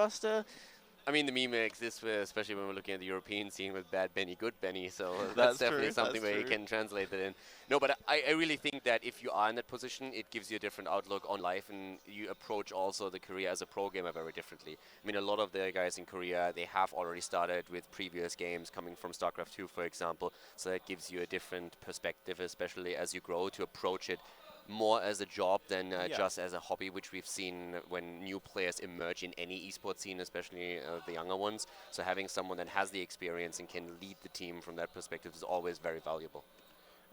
roster. I mean, the meme exists, especially when we're looking at the European scene with bad Benny, good Benny. So that's definitely something where you can translate that in. No, but I really think that if you are in that position, it gives you a different outlook on life, and you approach also the career as a pro gamer very differently. I mean, a lot of the guys in Korea, they have already started with previous games coming from StarCraft 2, for example. So that gives you a different perspective, especially as you grow, to approach it more as a job than just as a hobby, which we've seen when new players emerge in any esports scene, especially the younger ones. So having someone that has the experience and can lead the team from that perspective is always very valuable.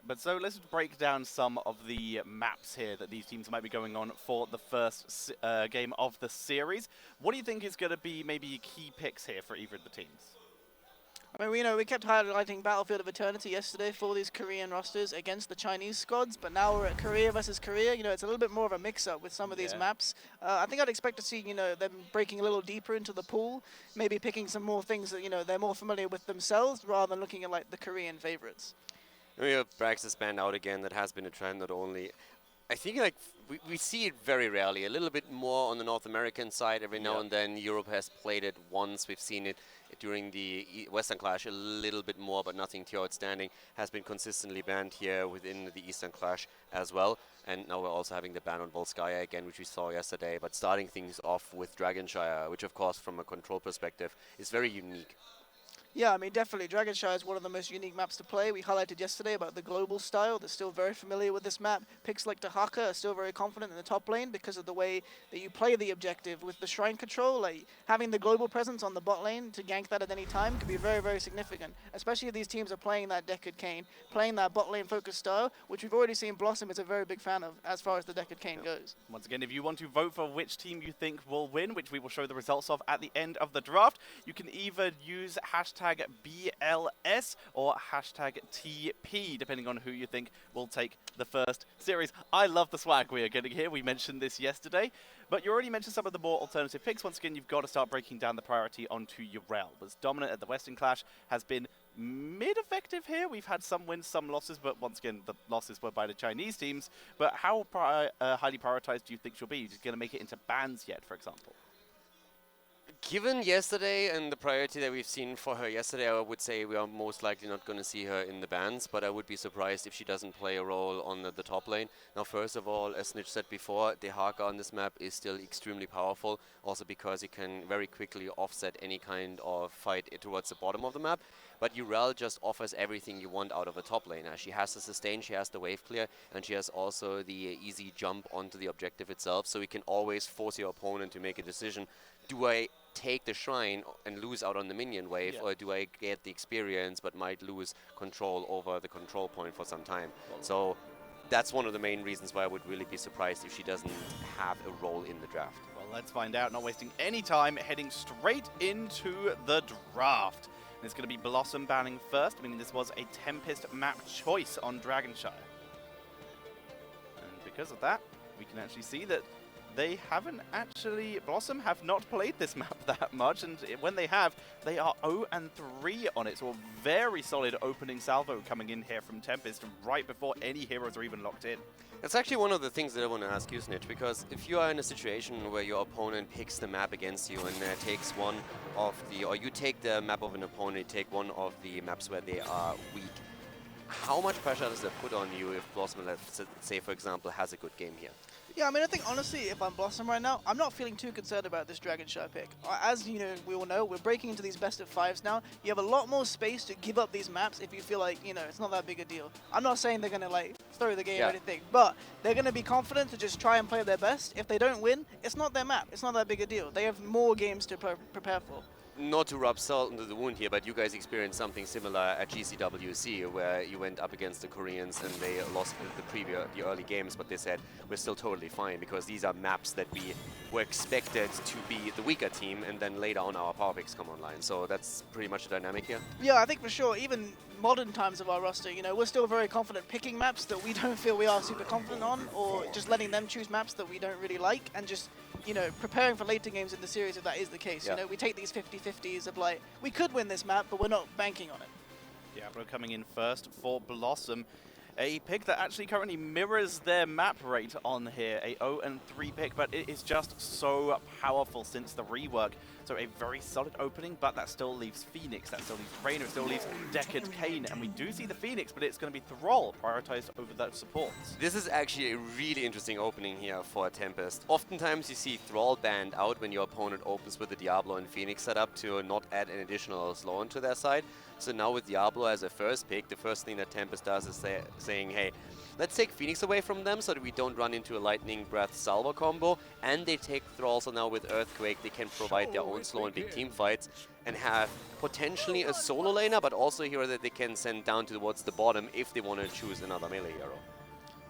But so let's break down some of the maps here that these teams might be going on for the first game of the series. What do you think is going to be maybe key picks here for either of the teams? I mean, we kept highlighting Battlefield of Eternity yesterday for these Korean rosters against the Chinese squads, but now we're at Korea versus Korea. It's a little bit more of a mix-up with some of these maps. I think I'd expect to see, them breaking a little deeper into the pool, maybe picking some more things that, they're more familiar with themselves rather than looking at, like, the Korean favorites. We have Braxis banned out again. That has been a trend, not only. I think we see it very rarely. A little bit more on the North American side every now and then. Europe has played it once. We've seen it during the Western Clash a little bit more, but nothing too outstanding. Has been consistently banned here within the Eastern Clash as well. And now we're also having the ban on Volskaya again, which we saw yesterday. But starting things off with Dragonshire, which of course from a control perspective is very unique. Yeah, I mean, definitely. Dragonshire is one of the most unique maps to play. We highlighted yesterday about the global style. They're still very familiar with this map. Picks like Tahaka are still very confident in the top lane because of the way that you play the objective with the shrine control. Like, having the global presence on the bot lane to gank that at any time could be very, very significant, especially if these teams are playing that Deckard Cain, playing that bot lane focused style, which we've already seen BlossoM is a very big fan of as far as the Deckard Cain goes. Once again, if you want to vote for which team you think will win, which we will show the results of at the end of the draft, you can either use hashtag BLS or hashtag TP, depending on who you think will take the first series. I love the swag we are getting here. We mentioned this yesterday, but you already mentioned some of the more alternative picks. Once again, you've got to start breaking down the priority onto Urel. Was dominant at the Western Clash, has been mid-effective here. We've had some wins, some losses, but once again, the losses were by the Chinese teams. But how highly prioritized do you think she'll be? Is she going to make it into bans yet, for example? Given yesterday and the priority that we've seen for her yesterday, I would say we are most likely not going to see her in the bans, but I would be surprised if she doesn't play a role on the top lane. Now, first of all, as Snitch said before, Dehaka on this map is still extremely powerful, also because it can very quickly offset any kind of fight towards the bottom of the map. But Urel just offers everything you want out of a top laner. She has the sustain, she has the wave clear, and she has also the easy jump onto the objective itself, so you can always force your opponent to make a decision. Do I take the shrine and lose out on the minion wave, or do I get the experience but might lose control over the control point for some time? So that's one of the main reasons why I would really be surprised if she doesn't have a role in the draft. Well, let's find out. Not wasting any time, heading straight into the draft. And it's going to be BlossoM banning first. I mean, this was a Tempest map choice on Dragonshire. And because of that, we can actually see that they haven't actually, BlossoM have not played this map that much, and when they have, they are 0-3 on it. So a very solid opening salvo coming in here from Tempest right before any heroes are even locked in. That's actually one of the things that I want to ask you, Snitch, because if you are in a situation where your opponent picks the map against you and takes one of the, or you take the map of an opponent, take one of the maps where they are weak, how much pressure does that put on you if BlossoM, let's say, for example, has a good game here? Yeah, I mean, I think, honestly, if I'm BlossoM right now, I'm not feeling too concerned about this Dragonshire pick. As, we all know, we're breaking into these best of fives now. You have a lot more space to give up these maps if you feel like, it's not that big a deal. I'm not saying they're going to, like, throw the game or anything, but they're going to be confident to just try and play their best. If they don't win, it's not their map. It's not that big a deal. They have more games to prepare for. Not to rub salt into the wound here, but you guys experienced something similar at GCWC, where you went up against the Koreans and they lost the early games, but they said we're still totally fine because these are maps that we were expected to be the weaker team, and then later on our power picks come online. So that's pretty much the dynamic here. Yeah, I think for sure, even modern times of our roster, we're still very confident picking maps that we don't feel we are super confident on, or just letting them choose maps that we don't really like, and just preparing for later games in the series if that is the case. We take these 50-50s of like, we could win this map, but we're not banking on it. Diablo coming in first for BlossoM. A pick that actually currently mirrors their map rate on here, a 0-3 pick, but it is just so powerful since the rework. So a very solid opening, but that still leaves Phoenix, that still leaves Rainer, it still leaves Decade Kane, and we do see the Phoenix, but it's going to be Thrall prioritized over those supports. This is actually a really interesting opening here for Tempest. Oftentimes you see Thrall banned out when your opponent opens with the Diablo and Phoenix setup to not add an additional slow onto their side. So now with Diablo as a first pick, the first thing that Tempest does is saying, hey, let's take Phoenix away from them so that we don't run into a Lightning Breath Salva combo, and they take Thrall, so now with Earthquake they can provide their own slow and big team fights and have potentially a solo laner, but also a hero that they can send down towards the bottom if they want to choose another melee hero.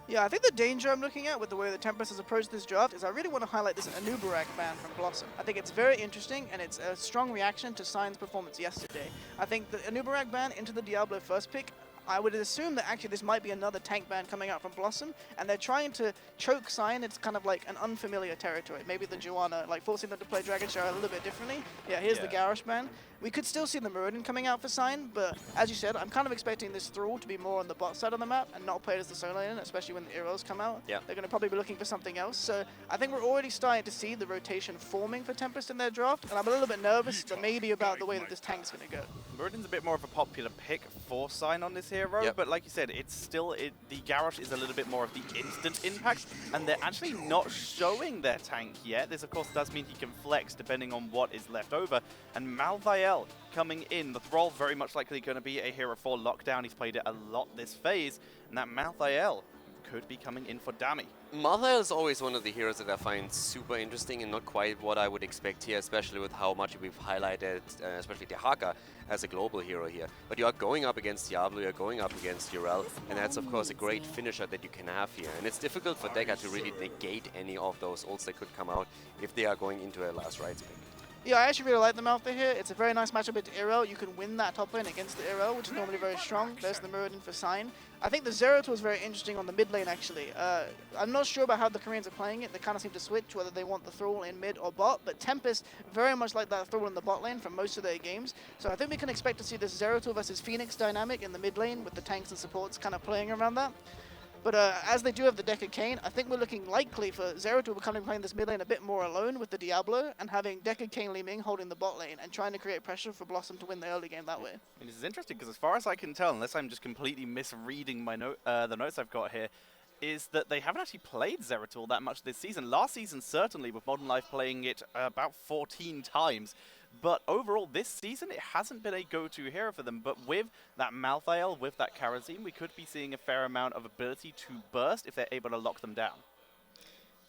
Yeah, I think the danger I'm looking at with the way the Tempest has approached this draft is I really want to highlight this Anubarak ban from BlossoM. I think it's very interesting, and it's a strong reaction to Sign's performance yesterday. I think the Anubarak ban into the Diablo first pick, I would assume that actually this might be another tank ban coming out from BlossoM, and they're trying to choke Sign. It's kind of like an unfamiliar territory. Maybe the Joanna, like forcing them to play Dragon Shower a little bit differently. Yeah, here's the Garrosh ban. We could still see the Meridian coming out for Sign, but as you said, I'm kind of expecting this Thrall to be more on the bot side of the map and not played as the solo lane, especially when the heroes come out. Yeah. They're going to probably be looking for something else. So I think we're already starting to see the rotation forming for Tempest in their draft, and I'm a little bit nervous that maybe about the way that this tank's going to go. Meridian's a bit more of a popular pick for Sign on this hero, but like you said, it's still, the Garrosh is a little bit more of the instant impact, and they're actually not showing their tank yet. This, of course, does mean he can flex depending on what is left over. And Malthael coming in, the Thrall very much likely going to be a hero for lockdown. He's played it a lot this phase, and that Malthael could be coming in for Dami. Malthael is always one of the heroes that I find super interesting and not quite what I would expect here, especially with how much we've highlighted, especially Dehaka as a global hero here. But you are going up against Diablo, you're going up against Urel, and that's of course a great finisher that you can have here. And it's difficult for Deca to really negate any of those ults that could come out if they are going into a last rights pick. Yeah, I actually really like the Malthael here. It's a very nice matchup with Irel. You can win that top lane against the Irel, which is normally very strong. There's the Meridian for Sign. I think the Zeratul is very interesting on the mid lane, actually. I'm not sure about how the Koreans are playing it. They kind of seem to switch whether they want the Thrall in mid or bot, but Tempest very much like that Thrall in the bot lane for most of their games. So I think we can expect to see this Zeratul versus Phoenix dynamic in the mid lane with the tanks and supports kind of playing around that. But as they do have the Decade Kane, I think we're looking likely for Zeratul becoming playing this mid lane a bit more alone with the Diablo and having Decade Kane Li Ming holding the bot lane and trying to create pressure for BlossoM to win the early game that way. And this is interesting because as far as I can tell, unless I'm just completely misreading my the notes I've got here, is that they haven't actually played Zeratul that much this season. Last season, certainly, with Modern Life playing it about 14 times. But overall, this season, it hasn't been a go-to hero for them. But with that Malthael, with that Karazim, we could be seeing a fair amount of ability to burst if they're able to lock them down.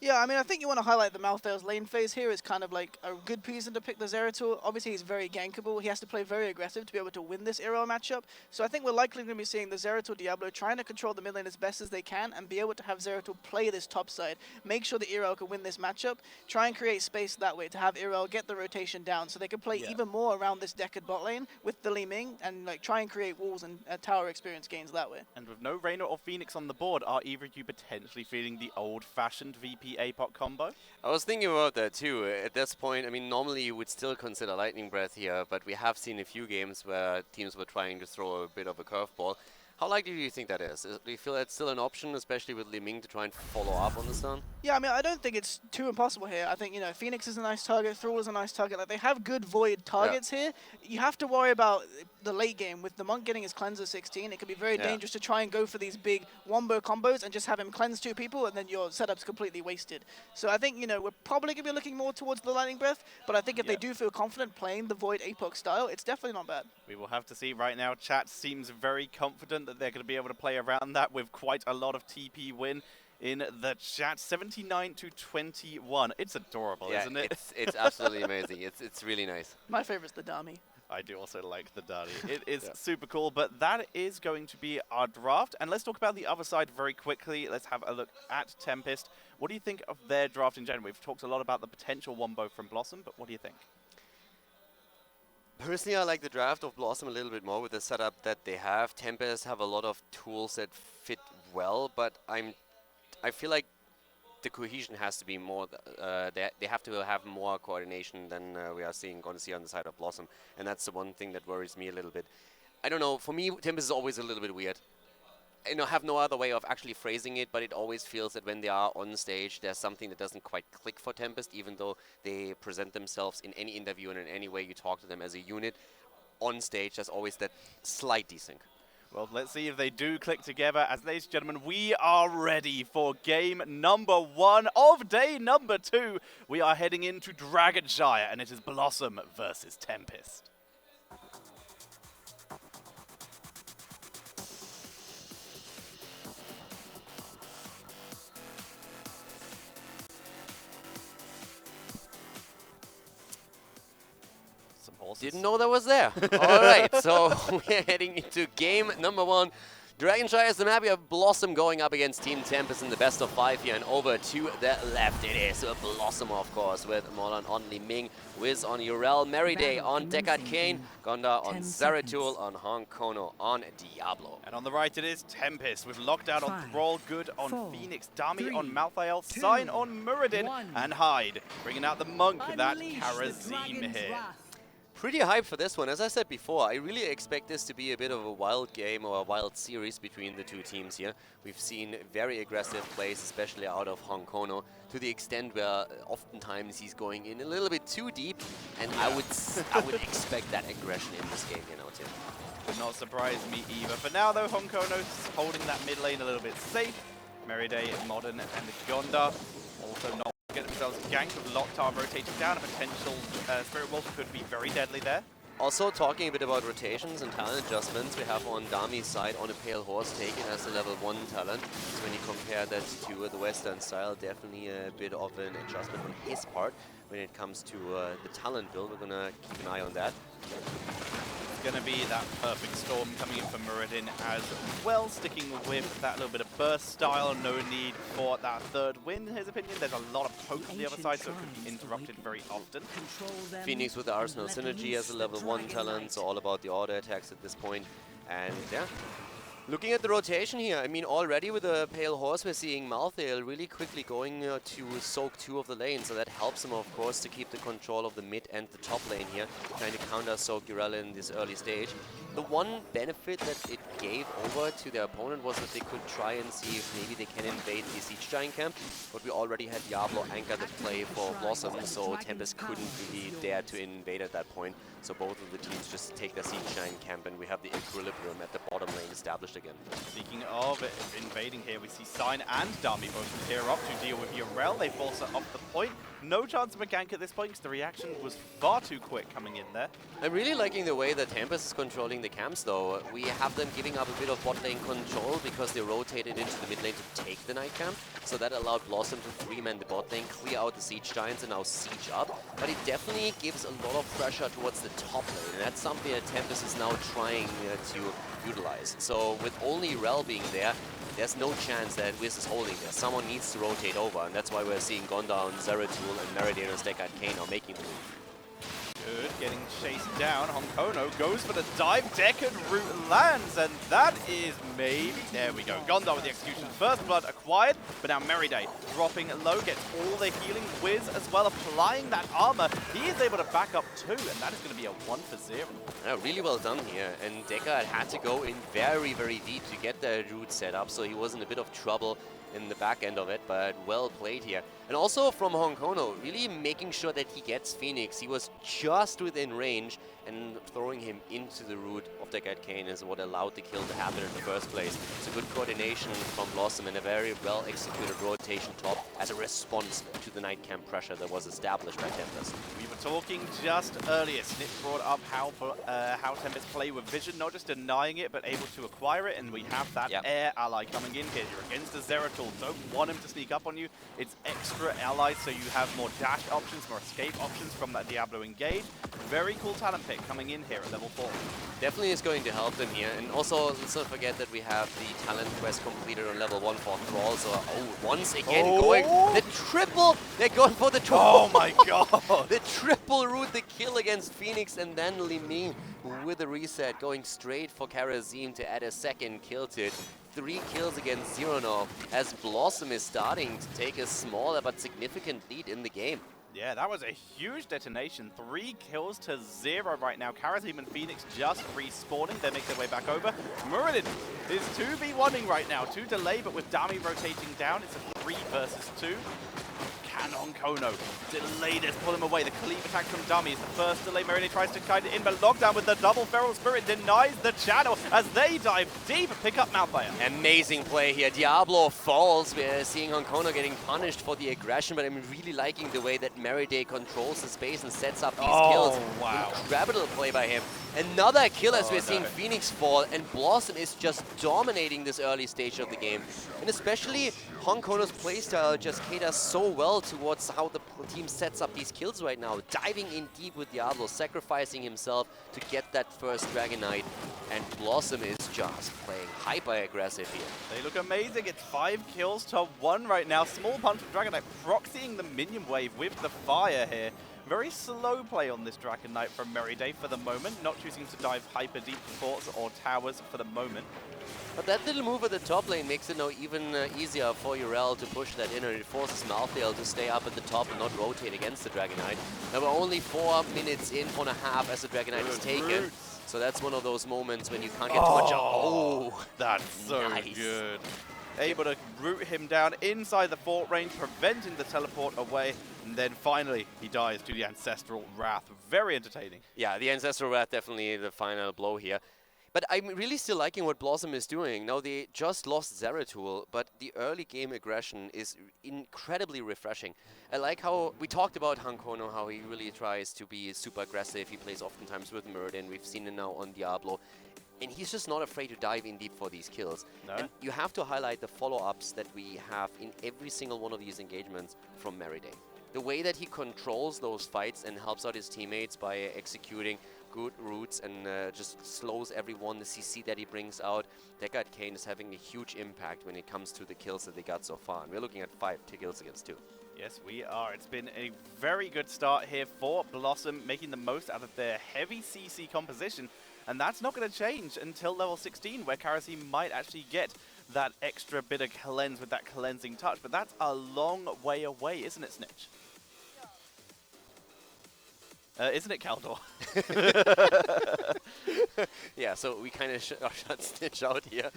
Yeah, I mean, I think you want to highlight the Malthael's lane phase here is kind of like a good reason to pick the Zeratul. Obviously, he's very gankable. He has to play very aggressive to be able to win this Irel matchup. So I think we're likely going to be seeing the Zeratul Diablo trying to control the mid lane as best as they can and be able to have Zeratul play this top side. Make sure the Irel can win this matchup. Try and create space that way to have Irel get the rotation down so they can play even more around this Decade bot lane with the Li Ming and like try and create walls and tower experience gains that way. And with no Rainer or Phoenix on the board, are either of you potentially feeling the old-fashioned VP APOC combo? I was thinking about that too. At this point, I mean, normally you would still consider Lightning Breath here, but we have seen a few games where teams were trying to throw a bit of a curveball. How likely do you think that is? Do you feel that's still an option, especially with Li Ming to try and follow up on the stun? Yeah, I mean, I don't think it's too impossible here. I think, you know, Phoenix is a nice target, Thrall is a nice target. Like, they have good Void targets here. You have to worry about the late game. With the Monk getting his Cleanser 16, it can be very dangerous to try and go for these big wombo combos and just have him cleanse 2 people, and then your setup's completely wasted. So I think, you know, we're probably going to be looking more towards the Lightning Breath, but I think if they do feel confident playing the Void APOC style, it's definitely not bad. We will have to see. Right now, chat seems very confident that they're going to be able to play around that with quite a lot of TP win in the chat. 79-21. It's adorable, isn't it? It's absolutely amazing. It's really nice. My favorite's the Dami. I do also like the Dani. It is super cool, but that is going to be our draft. And let's talk about the other side very quickly. Let's have a look at Tempest. What do you think of their draft in general? We've talked a lot about the potential wombo from BlossoM, but what do you think? Personally, I like the draft of BlossoM a little bit more with the setup that they have. Tempest have a lot of tools that fit well, but I feel like the cohesion has to be more. They have to have more coordination than we are going to see on the side of BlossoM, and that's the one thing that worries me a little bit. I don't know. For me, Tempest is always a little bit weird. have no other way of actually phrasing it, but it always feels that when they are on stage, there's something that doesn't quite click for Tempest, even though they present themselves in any interview and in any way you talk to them as a unit. On stage, there's always that slight desync. Well, let's see if they do click together. As ladies and gentlemen, we are ready for game number 1 of day number 2. We are heading into Dragonshire, and it is BlossoM versus Tempest. Didn't know that was there. All right, so we're heading into game number 1. Dragonshire is the map. We have BlossoM going up against Team Tempest in the best of 5 here, and over to the left it is BlossoM, of course, with Molan on Li Ming, Wiz on Urel, Merryday on Deckard Cain, Gonda on Zeratul, on Hong Kono, on Diablo. And on the right it is Tempest with Lockdown on Thrall, Good on 4, Phoenix, Dami 3, on Malthael, 2, Sign on Muradin, 1. and Hyde, bringing out the monk with that Unleash the Karazim dragon's here. wrath. Pretty hyped for this one. As I said before, I really expect this to be a bit of a wild game or a wild series between the two teams here. We've seen very aggressive plays, especially out of Hong Kono, to the extent where oftentimes he's going in a little bit too deep, and I would expect that aggression in this game, Tim. Would not surprise me either. For now though, Hong Kono's holding that mid lane a little bit safe. Merryday, Modern, and Gonda also not get themselves ganked with Locktar rotating down. A potential Spirit Wolf could be very deadly there. Also talking a bit about rotations and talent adjustments, we have on Dami's side on a Pale Horse taken as a level 1 talent. So when you compare that to the Western style, definitely a bit of an adjustment on his part when it comes to the talent build. We're gonna keep an eye on that. Going to be that perfect storm coming in for Muradin as well, sticking with that little bit of burst style. No need for that third win, in his opinion. There's a lot of poke on the other side, so it could be interrupted very often. Phoenix with the Arsenal Synergy as a level 1 talent, so all about the auto attacks at this point. And yeah, looking at the rotation here, I mean, already with the Pale Horse, we're seeing Malthael really quickly going to soak 2 of the lanes, so that helps him, of course, to keep the control of the mid and the top lane here, trying to counter-soak Urella in this early stage. The one benefit that it gave over to their opponent was that they could try and see if maybe they can invade the Siege Giant camp, but we already had Diablo anchor the play for BlossoM, so Tempest couldn't really dare to invade at that point. So both of the teams just take their Siege Giant camp, and we have the equilibrium at the bottom lane established again. Speaking of invading here, we see Sign and Dami both pair up to deal with Urel. They force her off the point. No chance of a gank at this point because the reaction was far too quick coming in there. I'm really liking the way that Tempest is controlling the camps, though. We have them giving up a bit of bot lane control because they rotated into the mid lane to take the night camp. So that allowed BlossoM to 3-man the bot lane, clear out the Siege Giants, and now siege up. But it definitely gives a lot of pressure towards the top lane, and that's something that Tempest is now trying to utilize. So with only Rel being there, there's no chance that Wiz is holding there. Someone needs to rotate over, and that's why we're seeing Gonda on Zeratul and Merryday on Deckard Cain are making the move. Good, getting chased down. Hong Kono goes for the dive. Deckard route lands, and that is maybe... There we go. Gonda with the execution. First blood acquired, but now Merryday dropping low, gets all the healing. Wiz as well applying that armor. He is able to back up too, and that is going to be a 1-for-0. Yeah, really well done here, and Deckard had to go in very, very deep to get the route set up, so he was in a bit of trouble in the back end of it, but well played here. And also from Hong Kono, really making sure that he gets Phoenix. He was just within range, and throwing him into the root of Deckard Cain is what allowed the kill to happen in the first place. It's a good coordination from BlossoM and a very well executed rotation top as a response to the night camp pressure that was established by Tempest. We were talking just earlier. Snip brought up how Tempest play with vision, not just denying it, but able to acquire it, and we have that air ally coming in here. You're against the Zeratul, don't want him to sneak up on you. It's extra allies, so you have more dash options, more escape options from that Diablo engage. Very cool talent pick coming in here at level 4. Definitely is going to help them here, and also let's not forget that we have the talent quest completed on level 1 for Thrall, so once again going the triple, they're going for the triple. Oh my god! The triple route, the kill against Phoenix, and then Li Ming with the reset, going straight for Karazim to add a second kill to it. 3 kills against 0 now, as BlossoM is starting to take a smaller but significant lead in the game. Yeah, that was a huge detonation. 3 kills to 0 right now. Karazim and Phoenix just respawning. They make their way back over. Muradin is 2v1ing right now. 2 delay, but with Dami rotating down, it's a 3 versus 2. Canon Kono. Delay this, pull him away. The cleave attack from Dummy is the first delay. Merida tries to kite it in, but Lockdown with the double Feral Spirit denies the channel as they dive deep and pick up Malphire. Amazing play here. Diablo falls. We're seeing Honkono getting punished for the aggression, but I'm really liking the way that Merida controls the space and sets up these kills. Wow. Incredible play by him. Another kill as we're seeing Phoenix fall, and BlossoM is just dominating this early stage of the game. And especially Honkono's playstyle just caters so well towards how the team sets up these kills right now. Diving in deep with Diablo, sacrificing himself to get that first Dragon Knight. And BlossoM is just playing hyper-aggressive here. They look amazing. It's 5 kills to 1 right now. Small punch from Dragon Knight proxying the minion wave with the fire here. Very slow play on this Dragon Knight from Merida for the moment. Not choosing to dive hyper deep forts or towers for the moment. But that little move at the top lane makes it now even easier for Urel to push that in, and it forces Malthael to stay up at the top and not rotate against the Dragon Knight. Now we're only 4 minutes in, 4.5 as the Dragon Knight is taken. So that's one of those moments when you can't get too much. Oh, that's so nice. Good. Able to root him down inside the fort range, preventing the teleport away. And then finally, he dies to the Ancestral Wrath. Very entertaining. Yeah, the Ancestral Wrath definitely the final blow here. But I'm really still liking what BlossoM is doing. Now, they just lost Zeratul, but the early game aggression is incredibly refreshing. I like how we talked about Honkono, how he really tries to be super aggressive. He plays oftentimes with Muradin. We've seen it now on Diablo. And he's just not afraid to dive in deep for these kills. No. And you have to highlight the follow-ups that we have in every single one of these engagements from Merida. The way that he controls those fights and helps out his teammates by executing good routes and just slows everyone, the CC that he brings out. Deckard Cain is having a huge impact when it comes to the kills that they got so far. And we're looking at 5 kills against 2. Yes, we are. It's been a very good start here for BlossoM, making the most out of their heavy CC composition. And that's not going to change until level 16, where Karazim might actually get that extra bit of cleanse with that cleansing touch. But that's a long way away, isn't it, Snitch? Isn't it, Kaldor? Yeah, so we kind of shut Snitch out here.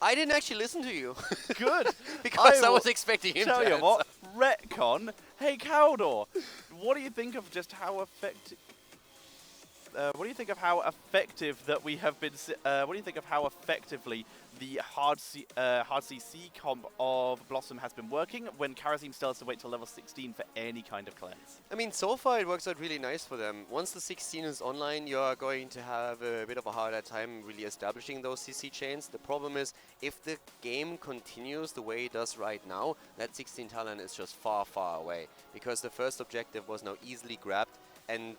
I didn't actually listen to you. Good. Because I was expecting him to tell you answer. what, retcon. Hey, Kaldor, what do you think of just how effective... what do you think of how effective that we have been... what do you think of how effectively the hard CC comp of BlossoM has been working when Karazim still has to wait till level 16 for any kind of cleanse? I mean, so far it works out really nice for them. Once the 16 is online, you are going to have a bit of a harder time really establishing those CC chains. The problem is, if the game continues the way it does right now, that 16 talent is just far, far away. Because the first objective was now easily grabbed, and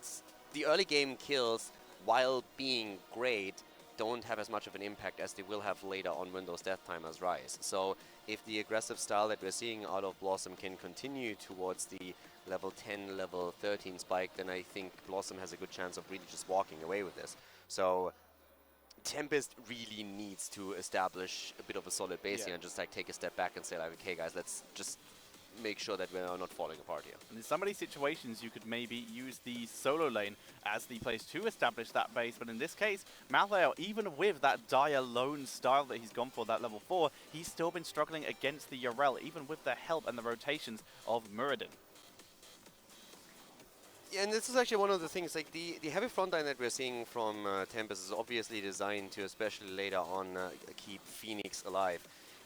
the early game kills, while being great, don't have as much of an impact as they will have later on when those death timers rise. So if the aggressive style that we're seeing out of BlossoM can continue towards the level 10, level 13 spike, then I think BlossoM has a good chance of really just walking away with this. So Tempest really needs to establish a bit of a solid base here and just like take a step back and say like, okay guys, let's just make sure that we're not falling apart here. And in some of these situations, you could maybe use the solo lane as the place to establish that base, but in this case, Malthael, even with that dire lone style that he's gone for, that level 4, he's still been struggling against the Urel, even with the help and the rotations of Muradin. Yeah, and this is actually one of the things, like the heavy frontline that we're seeing from Tempest is obviously designed to, especially later on, keep Phoenix alive.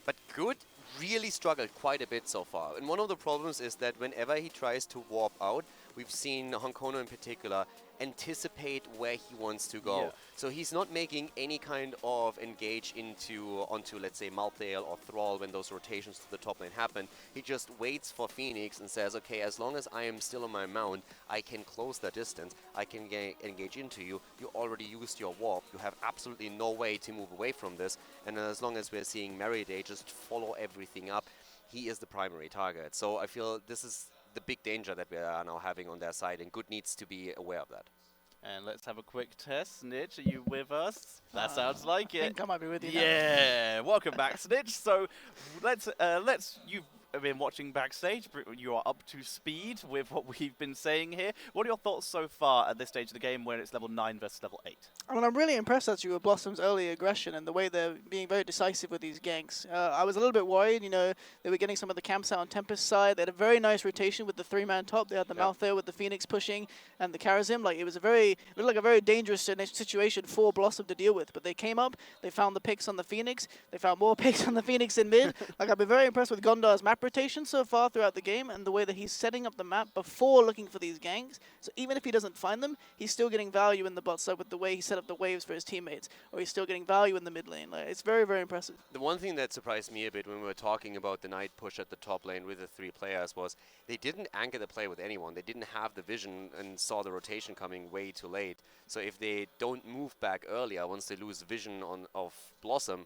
But Good really struggled quite a bit so far. And one of the problems is that whenever he tries to warp out, we've seen Honkono in particular anticipate where he wants to go. Yeah. So he's not making any kind of engage onto, let's say, Malthael or Thrall when those rotations to the top lane happen. He just waits for Phoenix and says, okay, as long as I am still on my mount, I can close the distance, I can engage into you. You already used your warp. You have absolutely no way to move away from this. And as long as we're seeing Merida just follow everything up, he is the primary target. So I feel this is the big danger that we are now having on their side, and Good needs to be aware of that. And let's have a quick test. Snitch, are you with us? That sounds like it. I think I might be with you now. Yeah, welcome back, Snitch. So let's you've been watching backstage. You are up to speed with what we've been saying here. What are your thoughts so far at this stage of the game when it's level 9 versus level 8? I mean, I'm really impressed actually with BlossoM's early aggression and the way they're being very decisive with these ganks. I was a little bit worried, you know, they were getting some of the camps out on Tempest side. They had a very nice rotation with the 3-man top. They had the mouth there with the Phoenix pushing and the Karazim. Like, it was it looked like a very dangerous situation for BlossoM to deal with. But they came up, they found the picks on the Phoenix, they found more picks on the Phoenix in mid. Like, I've been very impressed with Gondar's map rotation so far throughout the game and the way that he's setting up the map before looking for these ganks. So even if he doesn't find them, he's still getting value in the bot side with the way he set up the waves for his teammates, or he's still getting value in the mid lane. Like, it's very, very impressive. The one thing that surprised me a bit when we were talking about the night push at the top lane with the 3 players was they didn't anchor the play with anyone. They didn't have the vision and saw the rotation coming way too late. So if they don't move back earlier, once they lose vision of BlossoM,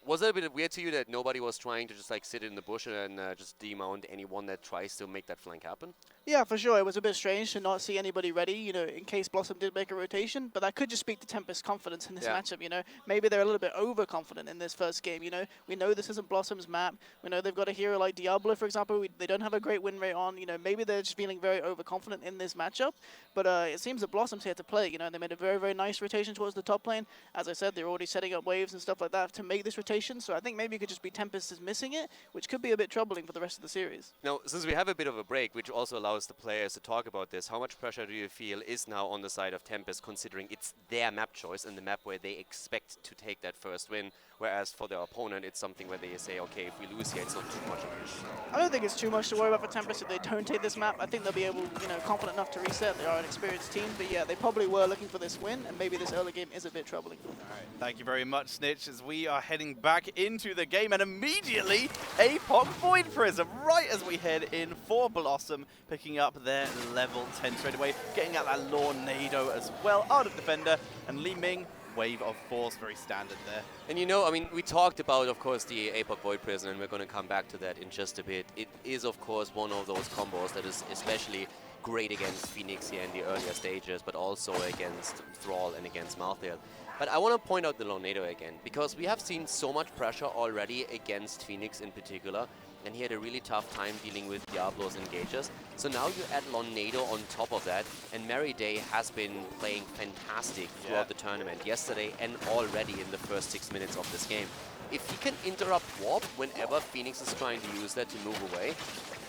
was it a bit weird to you that nobody was trying to just like sit in the bush and just demount anyone that tries to make that flank happen? Yeah, for sure. It was a bit strange to not see anybody ready, you know, in case BlossoM did make a rotation. But that could just speak to Tempest's confidence in this matchup, you know. Maybe they're a little bit overconfident in this first game, you know. We know this isn't BlossoM's map. We know they've got a hero like Diablo, for example. They don't have a great win rate on. You know, maybe they're just feeling very overconfident in this matchup. But it seems that BlossoM's here to play, you know. They made a very, very nice rotation towards the top lane. As I said, they're already setting up waves and stuff like that to make this rotation. So I think maybe it could just be Tempest is missing it, which could be a bit troubling for the rest of the series. Now, since we have a bit of a break, which also allows the players to talk about this, how much pressure do you feel is now on the side of Tempest, considering it's their map choice and the map where they expect to take that first win, whereas for their opponent, it's something where they say, okay, if we lose here, it's not too much of an issue. I don't think it's too much to worry about for Tempest if they don't take this map. I think they'll be able, you know, confident enough to reset. They are an experienced team, but yeah, they probably were looking for this win, and maybe this early game is a bit troubling. All right, thank you very much, Snitch, as we are heading back into the game, and immediately APOC Void Prism, right as we head in for BlossoM, picking up their level 10 straight away, getting out that Lornado as well, Art of Defender, and Li Ming, Wave of Force, very standard there. And you know, I mean, we talked about, of course, the APOC Void Prison, and we're going to come back to that in just a bit. It is, of course, one of those combos that is especially great against Phoenix here in the earlier stages, but also against Thrall and against Malthael. But I want to point out the Lornado again, because we have seen so much pressure already against Phoenix in particular, and he had a really tough time dealing with Diablo's engages. So now you add Lornado on top of that, and Mary Day has been playing fantastic throughout the tournament, yesterday and already in the first 6 minutes of this game. If he can interrupt Warp whenever Phoenix is trying to use that to move away,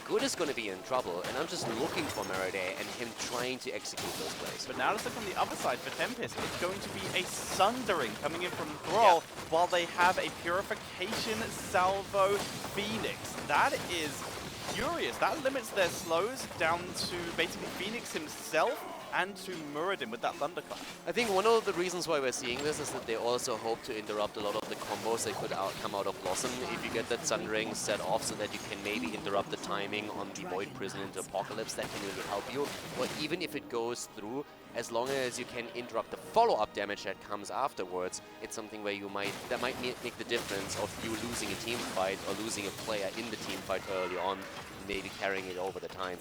Good is going to be in trouble, and I'm just looking for Mary Day and him trying to execute those plays. But now let's look on the other side for Tempest. It's going to be a Sundering coming in from Thrall, while they have a Purification Salvo Phoenix. That is furious. That limits their slows down to basically Phoenix himself and to Muradin with that Thunderclap. I think one of the reasons why we're seeing this is that they also hope to interrupt a lot of the combos that could come out of BlossoM. If you get that Sundering set off so that you can maybe interrupt the timing on the Void Prison into Apocalypse, that can really help you. Or even if it goes through, as long as you can interrupt the follow-up damage that comes afterwards, it's something where that might make the difference of you losing a team fight or losing a player in the team fight early on, maybe carrying it over the time.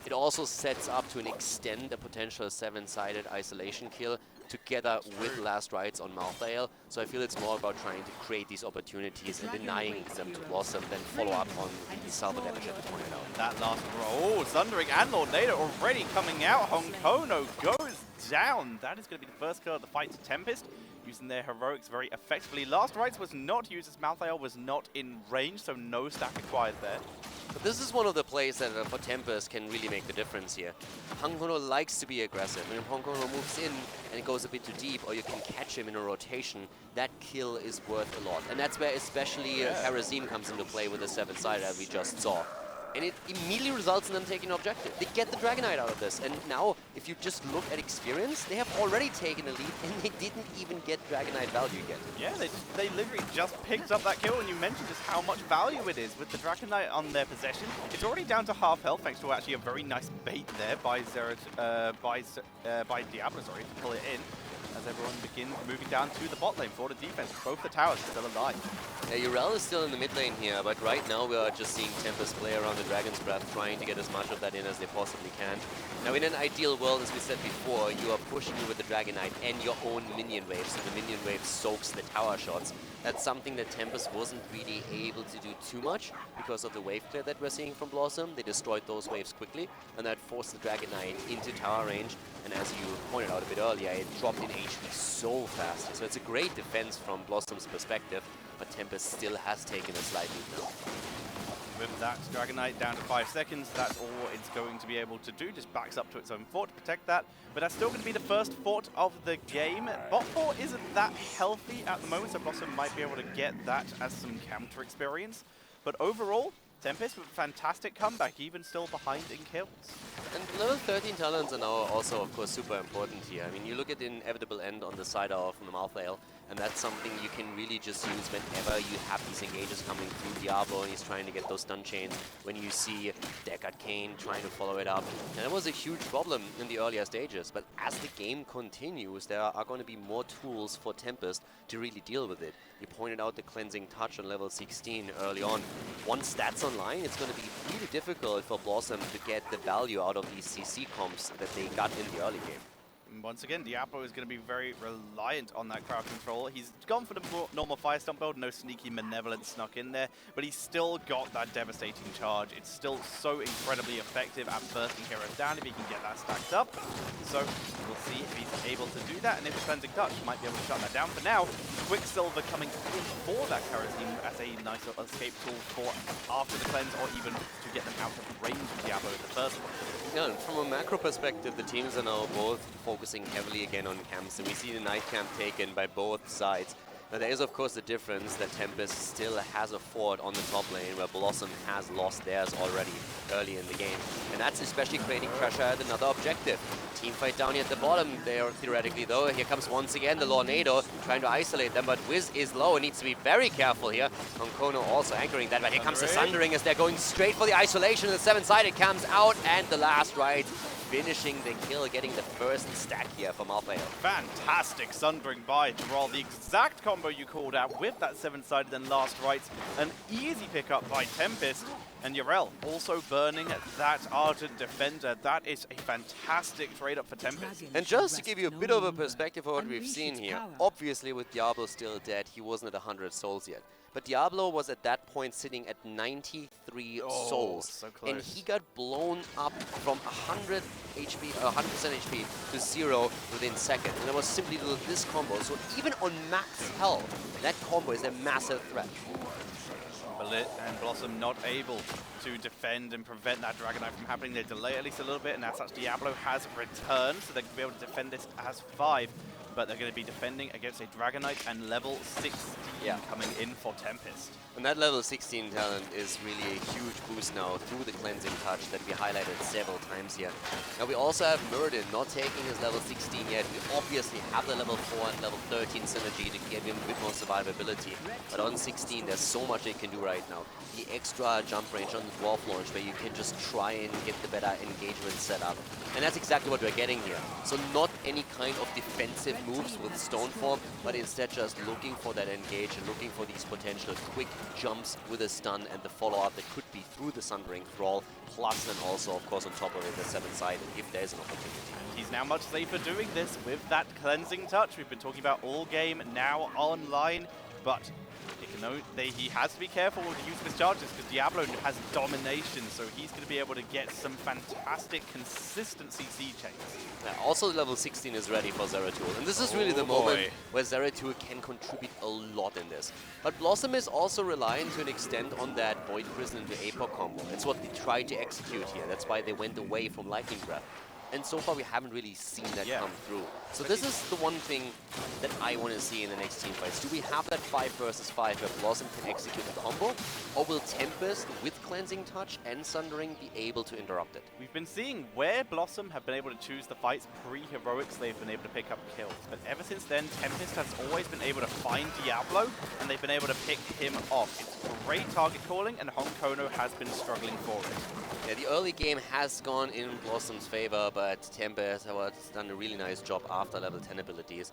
It also sets up to an extent a potential 7-sided isolation kill together with Last Rites on Malthael. So I feel it's more about trying to create these opportunities and denying them to BlossoM than follow up on the salvo damage that you pointed out. That last roll, Sundering and Lornado already coming out. Honkono goes down. That is going to be the first kill of the fight to Tempest, using their heroics very effectively. Last Rites was not used as Malthael was not in range, so no stack required there. But this is one of the plays that for Tempest can really make the difference here. Honkono likes to be aggressive, and if Honkono moves in and it goes a bit too deep, or you can catch him in a rotation, that kill is worth a lot. And that's where especially Karazim comes into play with the 7-sided that we just saw. And it immediately results in them taking an objective. They get the Dragonite out of this. And now, if you just look at experience, they have already taken a lead, and they didn't even get Dragonite value yet. Yeah, they literally just picked up that kill, and you mentioned just how much value it is with the Dragonite on their possession. It's already down to half health, thanks to actually a very nice bait there by Diablo, sorry, to pull it in, as everyone begins moving down to the bot lane for the defense. Both the towers are still alive. Yeah, Urel is still in the mid lane here, but right now we are just seeing Tempest play around the Dragon's Breath, trying to get as much of that in as they possibly can. Now, in an ideal world, as we said before, you are pushing with the Dragon Knight and your own minion wave, so the minion wave soaks the tower shots. That's something that Tempest wasn't really able to do too much because of the wave clear that we're seeing from BlossoM. They destroyed those waves quickly, and that forced the Dragon Knight into tower range. And as you pointed out a bit earlier, it dropped in HP so fast. So it's a great defense from BlossoM's perspective, but Tempest still has taken a slight lead now. With that Dragon Knight down to 5 seconds, that's all it's going to be able to do. Just backs up to its own fort to protect that. But that's still going to be the first fort of the game. Bot 4 isn't that healthy at the moment, so BlossoM might be able to get that as some counter experience. But overall, Tempest with a fantastic comeback, even still behind in kills. And level 13 talents are now also, of course, super important here. I mean, you look at the inevitable end on the side of the Malthael, and that's something you can really just use whenever you have these engages coming through Diablo and he's trying to get those stun chains, when you see Deckard Cain trying to follow it up. And that was a huge problem in the earlier stages, but as the game continues, there are going to be more tools for Tempest to really deal with it. You pointed out the Cleansing Touch on level 16 early on. Once that's online, it's going to be really difficult for BlossoM to get the value out of these CC comps that they got in the early game. And once again, Diablo is going to be very reliant on that crowd control. He's gone for the normal Fire Stomp build, no sneaky Malevolence snuck in there, but he's still got that devastating charge. It's still so incredibly effective at bursting heroes down if he can get that stacked up. So we'll see if he's able to do that, and if the Cleansing Touch might be able to shut that down. For now, Quicksilver coming in for that Kerosene as a nice little escape tool for after the cleanse, or even to get them out of range of Diablo in the first one. Yeah, and from a macro perspective, the teams are now both focusing heavily again on camps, and we see the night camp taken by both sides. Now there is of course the difference that Tempest still has a fort on the top lane where BlossoM has lost theirs already early in the game. And that's especially creating pressure at another objective. Team fight down here at the bottom there theoretically though. Here comes once again the Lornado trying to isolate them, but Wiz is low and needs to be very careful here. Konkono also anchoring that, but here comes the Sundering as they're going straight for the isolation. The 7-sided comes out and the last right finishing the kill, getting the first stack here for Malthael. Fantastic Sundering by Droll. The exact combo you called out with that 7-sided and last rights. An easy pickup by Tempest. And Urel also burning that Ardent Defender. That is a fantastic trade-up for Tempest. And just to give you a bit of a perspective of what we've seen here, obviously with Diablo still dead, he wasn't at 100 souls yet. But Diablo was at that point sitting at 93 souls. So close. And he got blown up from 100 HP, 100% HP to 0 within seconds. And it was simply this combo. So even on max health, that combo is a massive threat. Balit and BlossoM not able to defend and prevent that Dragon Knight from happening. They delay at least a little bit, and as such Diablo has returned, so they can be able to defend this as 5. But they're going to be defending against a Dragon Knight and level 16 coming in for Tempest. And that level 16 talent is really a huge boost now through the Cleansing Touch that we highlighted several times here. Now we also have Murden not taking his level 16 yet. We obviously have the level 4 and level 13 synergy to give him a bit more survivability. But on 16 there's so much they can do right now. The extra jump range on the Dwarf launch where you can just try and get the better engagement set up. And that's exactly what we're getting here. So not any kind of defensive moves with Stoneform, but instead just looking for that engage and looking for these potential quick jumps with a stun and the follow-up that could be through the Sundering Thrall, plus then also, of course, on top of it, the 7-sided, if there's an opportunity. He's now much safer doing this with that Cleansing Touch. We've been talking about all game, now online, but he has to be careful with the use of his charges because Diablo has domination, so he's going to be able to get some fantastic consistency C-chains. Yeah, also level 16 is ready for Zeratul, and this is really the moment where Zeratul can contribute a lot in this. But BlossoM is also relying to an extent on that Void Prison into APOC combo. That's what they tried to execute here. That's why they went away from Lightning Breath. And so far we haven't really seen that come through. So this is the one thing that I want to see in the next team fights. Do we have that 5 versus 5 where BlossoM can execute the combo? Or will Tempest with Cleansing Touch and Sundering be able to interrupt it? We've been seeing where BlossoM have been able to choose the fights pre-heroics, they've been able to pick up kills. But ever since then, Tempest has always been able to find Diablo and they've been able to pick him off. It's great target calling and Honkono has been struggling for it. Yeah, the early game has gone in BlossoM's favor, but Tempest has done a really nice job after level 10 abilities.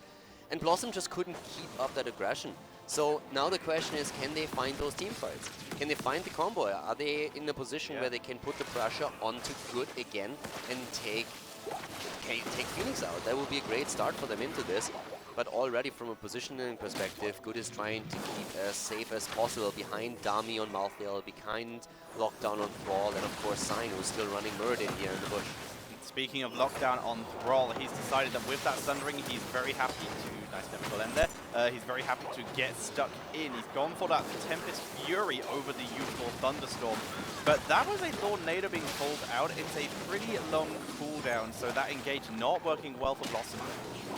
And BlossoM just couldn't keep up that aggression. So now the question is, can they find those team fights? Can they find the combo? Are they in a position where they can put the pressure onto Good again and take Phoenix out? That would be a great start for them into this. But already from a positioning perspective, Good is trying to keep as safe as possible behind Dami on Malthael, behind Lockdown on Thrall, and of course Sign, who's still running Muradin here in the bush. Speaking of lockdown on Thrall, he's decided that with that Sundering, he's very happy to, nice never end there, he's very happy to get stuck in. He's gone for that Tempest Fury over the usual Thunderstorm, but that was a Tornado being pulled out. It's a pretty long cooldown, so that engage not working well for BlossoM.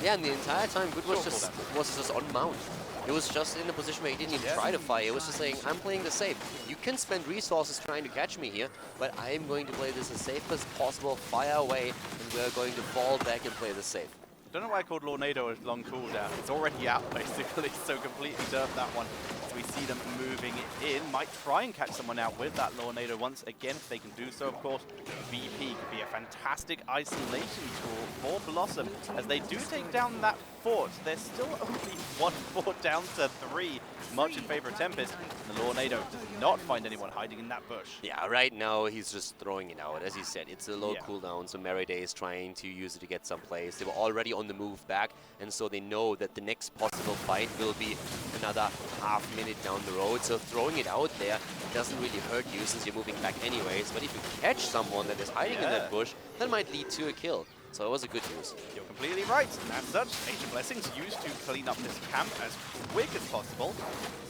Yeah, and the entire time Good was just on mount. It was just in a position where he didn't even try to fire. It was just saying, I'm playing the safe. You can spend resources trying to catch me here, but I'm going to play this as safe as possible, fire away, and we're going to fall back and play this safe. Don't know why I called Tornado a long cooldown. It's already out, basically, so completely derped that one. So we see them moving in. Might try and catch someone out with that Tornado once again, if they can do so, of course. VP could be a fantastic isolation tool for BlossoM, as they do take down that fort. They're still only 1 fort down to 3, much in favor of Tempest. The Tornado does not find anyone hiding in that bush. Yeah, right now he's just throwing it out. As he said, it's a low cooldown, so Meriday is trying to use it to get some plays. They were already on the move back, and so they know that the next possible fight will be another half minute down the road. So throwing it out there doesn't really hurt you since you're moving back anyways. But if you catch someone that is hiding in that bush, that might lead to a kill. So it was a good use. You're completely right. And as such, Ancient Blessings used to clean up this camp as quick as possible.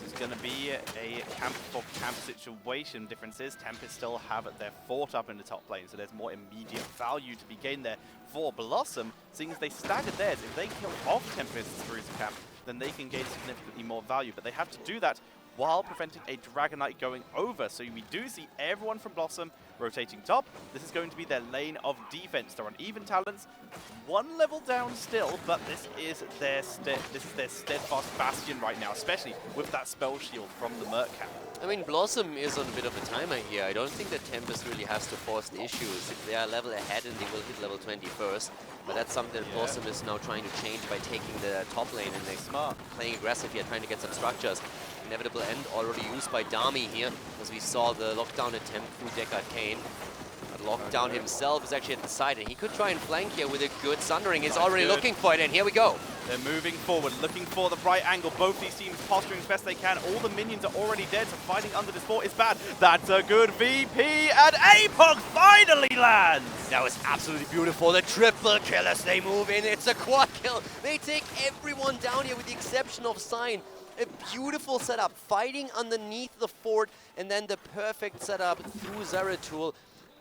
This is going to be a camp-for-camp situation. Difference is Tempest still have their fort up in the top lane, so there's more immediate value to be gained there for BlossoM, seeing as they staggered theirs. If they kill off Tempest's Bruiser camp, then they can gain significantly more value. But they have to do that while preventing a Dragon Knight going over. So we do see everyone from BlossoM rotating top. This is going to be their lane of defense. They're on even talents, 1 level down still, but this is their steadfast bastion right now, especially with that spell shield from the Merc camp. I mean, BlossoM is on a bit of a timer here. I don't think that Tempest really has to force the issues. If they are level ahead and they will hit level 20 first, but that's something that BlossoM is now trying to change by taking the top lane and playing aggressive here, trying to get some structures. Inevitable end already used by Dami here, as we saw the lockdown attempt through Deck Arcane. But Lockdown himself is actually at the side, and he could try and flank here with a good Sundering. He's already looking for it, and here we go. They're moving forward, looking for the right angle. Both these teams posturing as best they can. All the minions are already dead, so fighting under this fort is bad. That's a good VP, and APOC finally lands! That was absolutely beautiful. The triple kill as they move in. It's a quad kill. They take everyone down here with the exception of Sign. A beautiful setup, fighting underneath the fort, and then the perfect setup through Zeratul.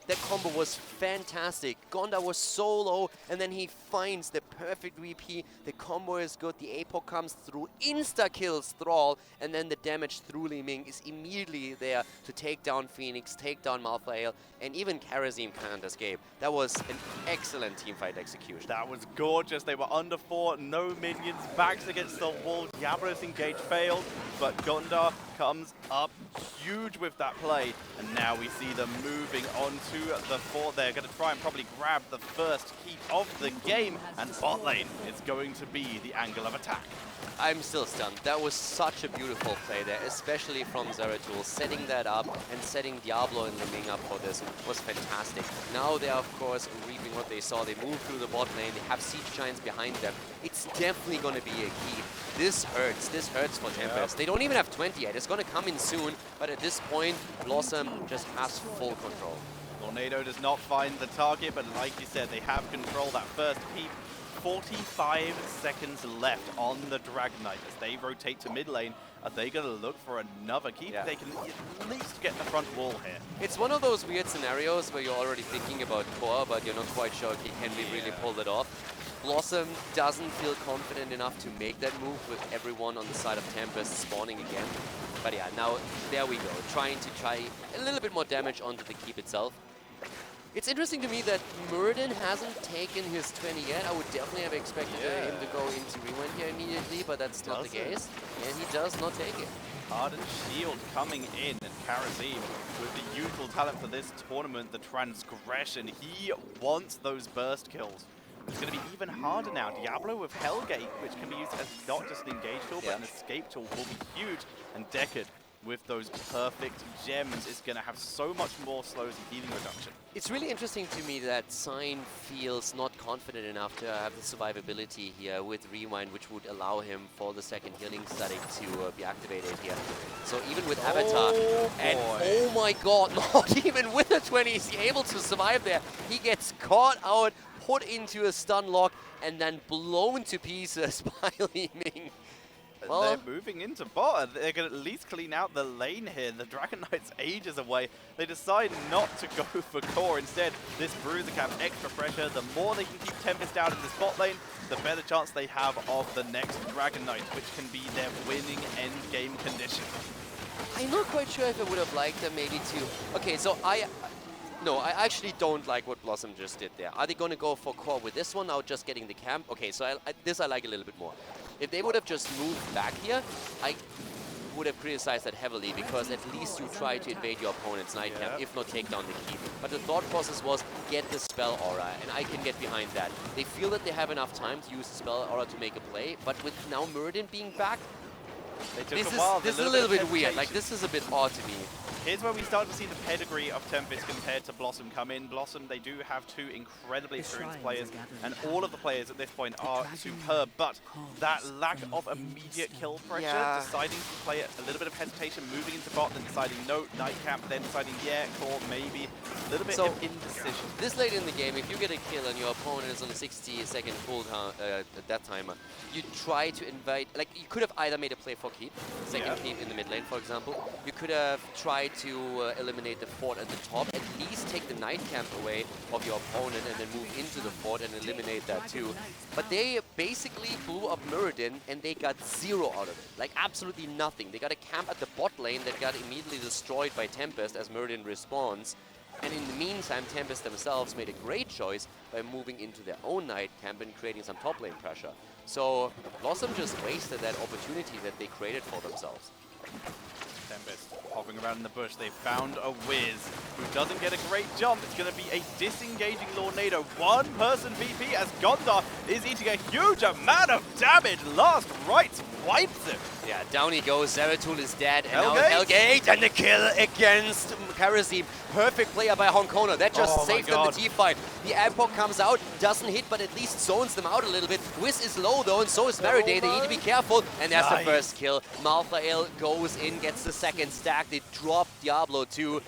That combo was fantastic. Gonda was so low, and then he finds the perfect VP. The combo is good. The APOC comes through, insta-kills Thrall, and then the damage through Liming is immediately there to take down Phoenix, take down Malthael, and even Karazim can't escape. That was an excellent teamfight execution. That was gorgeous. They were under 4, no minions, backs against the wall. Diablo's engage failed, but Gonda comes up huge with that play, and now we see them moving onto the fort. They're going to try and probably grab the first keep of the game, and bot lane is going to be the angle of attack. I'm still stunned. That was such a beautiful play there, especially from Zeratul. Setting that up and setting Diablo and Liming up for this was fantastic. Now they are, of course, reaping what they saw. They move through the bot lane. They have Siege Giants behind them. It's definitely going to be a key. This hurts. This hurts for Tempest. They don't even have 20 yet. It's going to come in soon, but at this point, BlossoM just has full control. Tornado does not find the target, but like you said, they have control. That first peep, 45 seconds left on the Dragon Knight as they rotate to mid lane. Are they going to look for another keep? Yeah. They can at least get the front wall here. It's one of those weird scenarios where you're already thinking about core, but you're not quite sure if he can really pull it off. BlossoM doesn't feel confident enough to make that move with everyone on the side of Tempest spawning again. But yeah, now there we go, trying to try a little bit more damage onto the keep itself. It's interesting to me that Muradin hasn't taken his 20 yet. I would definitely have expected him to go into Rewind here immediately, but that's not the case. And he does not take it. Ardent Shield coming in, and Karazim with the usual talent for this tournament, the Transgression. He wants those burst kills. It's going to be even harder now. Diablo with Hellgate, which can be used as not just an engage tool, but an escape tool, will be huge. And Deckard, with those perfect gems, is going to have so much more slows and healing reduction. It's really interesting to me that Sign feels not confident enough to have the survivability here with Rewind, which would allow him for the second healing static to be activated here. So even with Avatar, and oh my god, not even with a 20 is he able to survive there. He gets caught out, put into a stun lock, and then blown to pieces by Li Ming. Well, they're moving into bot. They're going to at least clean out the lane here. The Dragon Knight's ages away. They decide not to go for core. Instead, this Bruiser can have extra pressure. The more they can keep Tempest out in this bot lane, the better chance they have of the next Dragon Knight, which can be their winning end game condition. I'm not quite sure if I would have liked them maybe to... Okay, so no, I actually don't like what BlossoM just did there. Are they going to go for core with this one, now just getting the camp? Okay, so this I like a little bit more. If they would have just moved back here, I would have criticized that heavily, because at least you try to invade your opponent's night camp, if not take down the keep. But the thought process was, get the spell aura, and I can get behind that. They feel that they have enough time to use the spell aura to make a play, but with now Muradin being back, this is a little bit weird. Like, this is a bit odd to me. Here's where we start to see the pedigree of Tempest compared to BlossoM come in. BlossoM, they do have two incredibly experienced players, and all of the players at this point are superb, but that lack of immediate kill pressure, deciding to play it, a little bit of hesitation, moving into bot, then deciding no, night camp, then deciding yeah, core, maybe, a little bit of indecision. This late in the game, if you get a kill and your opponent is on a 60-second cooldown death timer, you try to invite, like, you could have either made a play for keep, second keep in the mid lane, for example. You could have tried to eliminate the fort at the top, at least take the night camp away of your opponent and then move into the fort and eliminate that too. But they basically blew up Muradin and they got zero out of it. Like, absolutely nothing. They got a camp at the bot lane that got immediately destroyed by Tempest as Muradin respawns. And in the meantime, Tempest themselves made a great choice by moving into their own night camp and creating some top lane pressure. So BlossoM just wasted that opportunity that they created for themselves. Tempest hopping around in the bush. They found a Wiz who doesn't get a great jump. It's going to be a disengaging Lornado. One-person VP as Gondar is eating a huge amount of damage. Last Rites wipes him. Yeah, down he goes. Zeratul is dead. And now Hellgate and the kill against Karazim. Perfect player by Honkono. That just saved them the T-fight. The Epoch comes out, doesn't hit, but at least zones them out a little bit. Wiz is low though, and so is Meriday. They need to be careful. And there's the first kill. Malthael goes in, gets the second stack. They drop Diablo 2.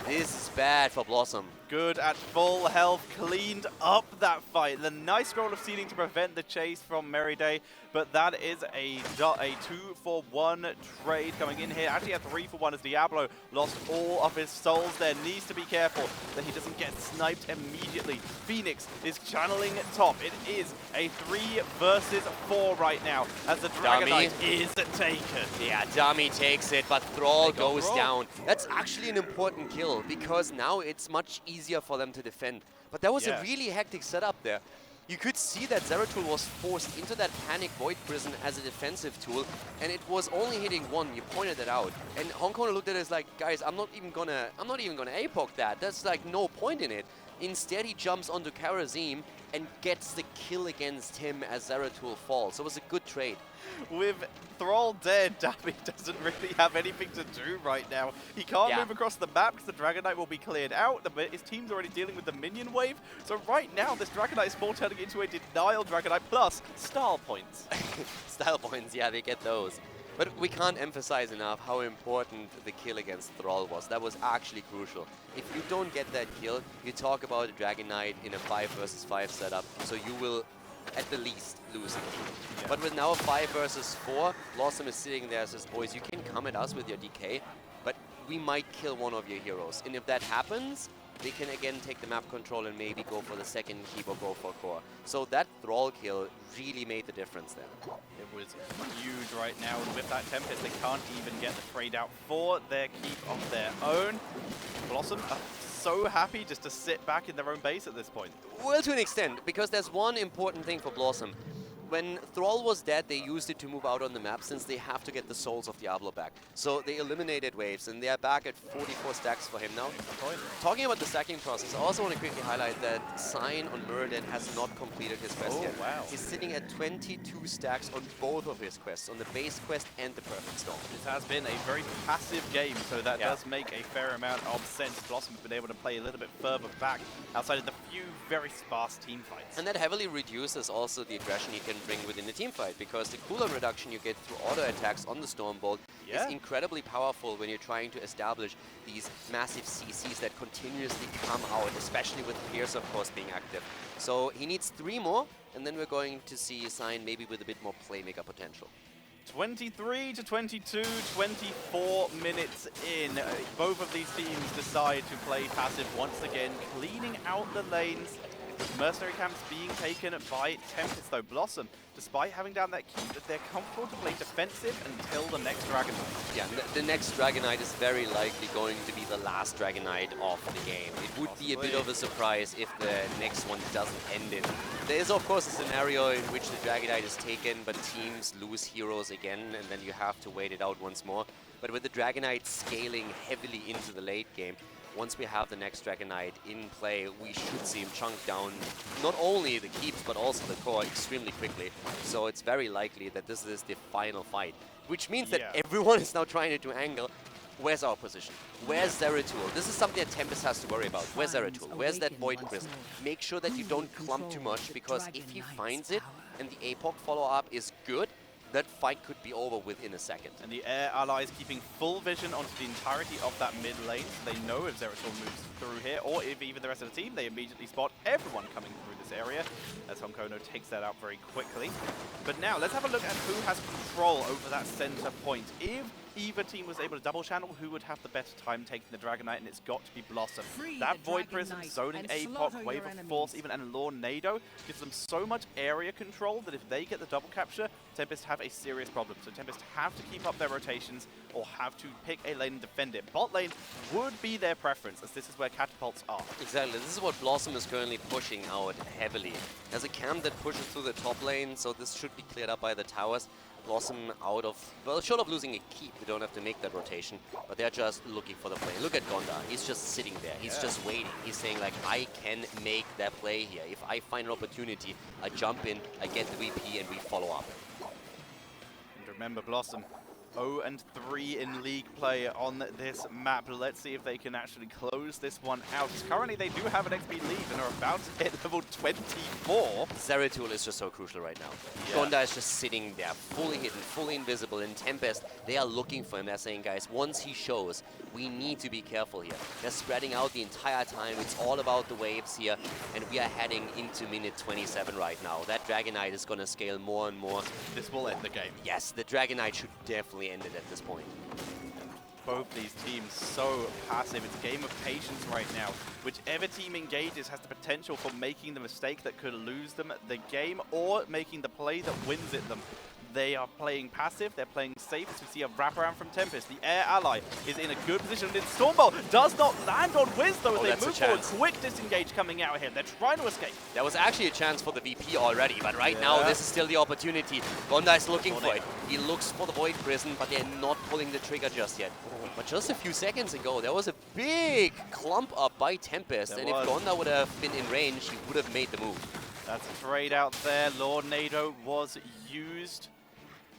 This is bad for BlossoM. Good at full health, cleaned up that fight. The nice scroll of sealing to prevent the chase from Meriday, but that is a 2-for-1 trade coming in here. Actually a 3-for-1 as Diablo lost all of his souls there. Needs to be careful that he doesn't get sniped immediately. Phoenix is channeling top. It is a 3 versus 4 right now as the Dragon Knight is taken. Yeah, Dummy takes it, but Thrall goes down. That's actually an important kill, because now it's much easier for them to defend. But that was a really hectic setup there. You could see that Zeratul was forced into that panic void prison as a defensive tool, and it was only hitting one. You pointed it out, and Honkono looked at it as like, guys, I'm not even gonna APOC that. That's like no point in it. Instead, he jumps onto Karazim and gets the kill against him as Zeratul falls. So it was a good trade. With Thrall dead, Dabby doesn't really have anything to do right now. He can't move across the map because the Dragon Knight will be cleared out. His team's already dealing with the minion wave. So right now, this Dragon Knight is more turning into a denial Dragon Knight plus style points. Style points, yeah, they get those. But we can't emphasize enough how important the kill against Thrall was. That was actually crucial. If you don't get that kill, you talk about a Dragon Knight in a 5 versus 5 setup, so you will at the least lose it. But with now a 5 versus 4, BlossoM is sitting there and says, boys, you can come at us with your DK, but we might kill one of your heroes. And if that happens, they can again take the map control and maybe go for the second keep or go for core. So that Thrall kill really made the difference there. It was huge right now, and with that Tempest, they can't even get the trade out for their keep of their own. BlossoM are so happy just to sit back in their own base at this point. Well, to an extent, because there's one important thing for BlossoM. when Thrall was dead, they used it to move out on the map since they have to get the souls of Diablo back. So they eliminated waves, and they are back at 44 stacks for him now. Talking about the stacking process, I also want to quickly highlight that Sign on Muradin has not completed his quest yet. Wow. He's sitting at 22 stacks on both of his quests, on the base quest and the Perfect Storm. This has been a very passive game, so that does make a fair amount of sense. BlossoM have been able to play a little bit further back outside of the few very sparse team fights. And that heavily reduces also the aggression you can bring within the team fight, because the cooldown reduction you get through auto attacks on the Stormbolt is incredibly powerful when you're trying to establish these massive CCs that continuously come out, especially with Pierce, of course, being active. So he needs 3 more, and then we're going to see a Sign maybe with a bit more playmaker potential. 23 to 22, 24 minutes in. Both of these teams decide to play passive once again, cleaning out the lanes. Mercenary camps being taken by Tempest, though. BlossoM, despite having down that keep, they're comfortable to play defensive until the next Dragon Knight. Yeah, the next Dragon Knight is very likely going to be the last Dragon Knight of the game. It would be a bit of a surprise if the next one doesn't end it. There is, of course, a scenario in which the Dragon Knight is taken, but teams lose heroes again, and then you have to wait it out once more. But with the Dragon Knight scaling heavily into the late game, once we have the next Dragon Knight in play, we should see him chunk down not only the keeps, but also the core extremely quickly. So it's very likely that this is the final fight, which means that everyone is now trying to do angle. Where's our position? Where's Zeratul? This is something that Tempest has to worry about. Where's Zeratul? Where's that Void Prism? Make sure that you don't clump too much, because if he finds it and the APOC follow-up is good, that fight could be over within a second. And the air allies keeping full vision onto the entirety of that mid lane. So they know if Zeratul moves through here, or if even the rest of the team, they immediately spot everyone coming through this area, as Honkono takes that out very quickly. But now, let's have a look at who has control over that center point. If either team was able to double channel, who would have the better time taking the Dragon Knight, and it's got to be BlossoM. That Void Prism, zoning APOC, Wave of Force, even an Lornado gives them so much area control that if they get the double capture, Tempest have a serious problem. So Tempest have to keep up their rotations or have to pick a lane and defend it. Bot lane would be their preference, as this is where catapults are. Exactly, this is what BlossoM is currently pushing out heavily. There's a camp that pushes through the top lane, so this should be cleared up by the towers. BlossoM out of, well, short of losing a keep, they don't have to make that rotation, but they're just looking for the play. Look at Gondar, he's just sitting there, he's just waiting. He's saying like, I can make that play here. If I find an opportunity, I jump in, I get the VP, and we follow up. And remember, BlossoM 0-3 in league play on this map. Let's see if they can actually close this one out. Currently, they do have an XP lead and are about to hit level 24. Zeratul is just so crucial right now. Gondar is just sitting there, fully hidden, fully invisible. In Tempest, they are looking for him. They're saying, guys, once he shows, we need to be careful here. They're spreading out the entire time. It's all about the waves here, and we are heading into minute 27 right now. That Dragon Knight is going to scale more and more. This will end the game. Yes, the Dragon Knight should definitely end it at this point. Both these teams so passive. It's a game of patience right now. Whichever team engages has the potential for making the mistake that could lose them the game, or making the play that wins it them. They are playing passive, they're playing safe, as we see a wraparound from Tempest. The air ally is in a good position, and Stormbolt does not land on Wiz, though, as they move forward. Quick disengage coming out here. They're trying to escape. There was actually a chance for the VP already, but right now this is still the opportunity. Gondar is looking for it. He looks for the Void Prison, but they're not pulling the trigger just yet. But just a few seconds ago, there was a big clump up by Tempest, and if Gondar would have been in range, he would have made the move. That's a trade out there. Lornado was used.